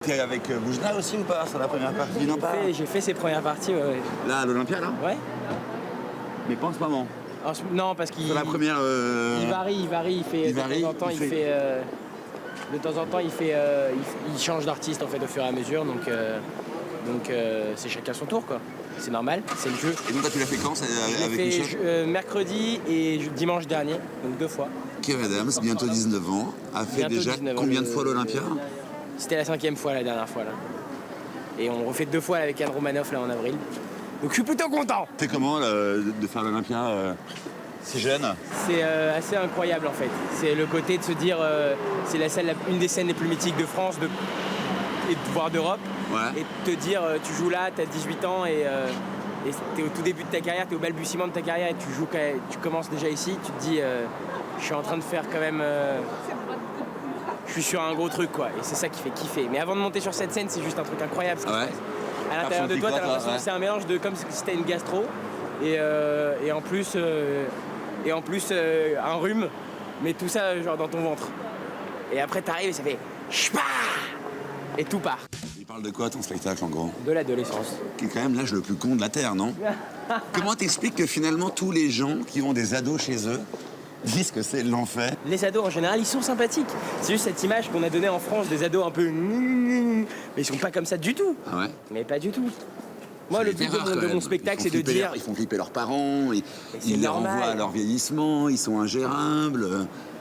T'es avec Boujna aussi ou pas sur la première partie? Non, pas. J'ai fait ses premières parties, ouais. Là, à l'Olympia, là? Ouais. Mais pas en ce moment. Non, parce qu'il Sur la première. il varie, il fait de temps en temps, de temps en temps, il change d'artiste en fait au fur et à mesure, donc c'est chacun son tour quoi. C'est normal, c'est le jeu. Et donc, toi, tu l'as fait quand avec J'ai Michel? fait mercredi et dimanche dernier, donc 2 fois. Kev Adams, bientôt 19 ans, a fait Bientôt déjà 19 ans, combien de fois l'Olympia? C'était la 5e fois la dernière fois là. Et on refait 2 fois avec Anne Romanoff là en avril. Donc je suis plutôt content. C'est comment de faire l'Olympia si jeune? C'est assez incroyable en fait. C'est le côté de se dire, c'est une des scènes les plus mythiques de France et voire d'Europe. Ouais. Et de te dire, tu joues là, tu as 18 ans et t'es au tout début de ta carrière, tu es au balbutiement de ta carrière et tu commences déjà ici, tu te dis, je suis en train de faire quand même... je suis sur un gros truc quoi, et c'est ça qui fait kiffer. Mais avant de monter sur cette scène, c'est juste un truc incroyable. Ouais. À l'intérieur de toi, t'as l'impression que c'est un mélange de comme si t'as une gastro et en plus un rhume, mais tout ça genre dans ton ventre. Et après t'arrives et ça fait chpa et tout part. Il parle de quoi ton spectacle en gros? De l'adolescence. Qui est quand même l'âge le plus con de la Terre, non? Comment t'expliques que finalement tous les gens qui ont des ados chez eux disent que c'est l'enfer? Les ados en général, ils sont sympathiques. C'est juste cette image qu'on a donnée en France des ados un peu... Mais ils sont pas comme ça du tout. Ah ouais? Mais pas du tout. Moi, le but de mon spectacle, c'est de dire... Ils font flipper leurs parents, ils les renvoient à leur vieillissement, ils sont ingérables.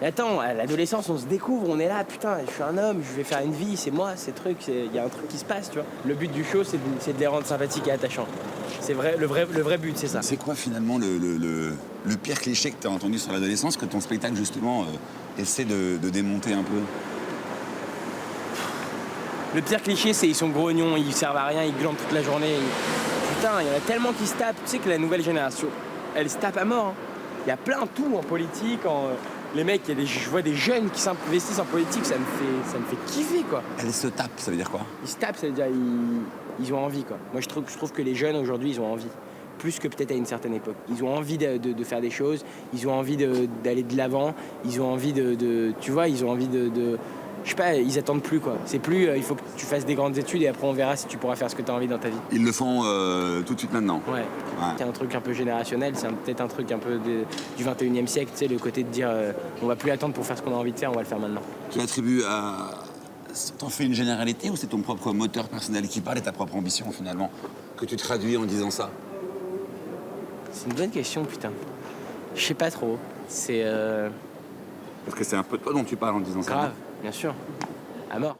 Mais attends, à l'adolescence, on se découvre, on est là, putain, je suis un homme, je vais faire une vie, c'est moi, ces trucs, il y a un truc qui se passe, tu vois. Le but du show, c'est de les rendre sympathiques et attachants. C'est vrai, le vrai but, c'est ça. C'est quoi finalement le pire cliché que tu as entendu sur l'adolescence que ton spectacle justement essaie de démonter un peu? Le pire cliché, c'est ils sont grognons, ils servent à rien, ils glandent toute la journée. Putain, il y en a tellement qui se tapent. Tu sais que la nouvelle génération, elle se tape à mort. Il y a plein de tout en politique, les mecs, je vois des jeunes qui s'investissent en politique, ça me fait kiffer quoi. Elle se tape, ça veut dire quoi? Ils se tapent, ça veut dire ils ont envie quoi. Moi je trouve que les jeunes aujourd'hui, ils ont envie. Plus que peut-être à une certaine époque. Ils ont envie de faire des choses, ils ont envie d'aller de l'avant, ils ont envie tu vois, ils ont envie je sais pas, ils attendent plus quoi. C'est plus, il faut que tu fasses des grandes études et après on verra si tu pourras faire ce que tu as envie dans ta vie. Ils le font tout de suite maintenant. Ouais. C'est un truc un peu générationnel, c'est peut-être un truc un peu du 21e siècle, tu sais, le côté de dire on va plus attendre pour faire ce qu'on a envie de faire, on va le faire maintenant. Tu l'attribues à... T'en fais une généralité ou c'est ton propre moteur personnel qui parle et ta propre ambition finalement que tu traduis en disant ça? C'est une bonne question, putain. Je sais pas trop. C'est... Parce que c'est un peu de toi dont tu parles en disant ça. Grave, bien sûr. À mort.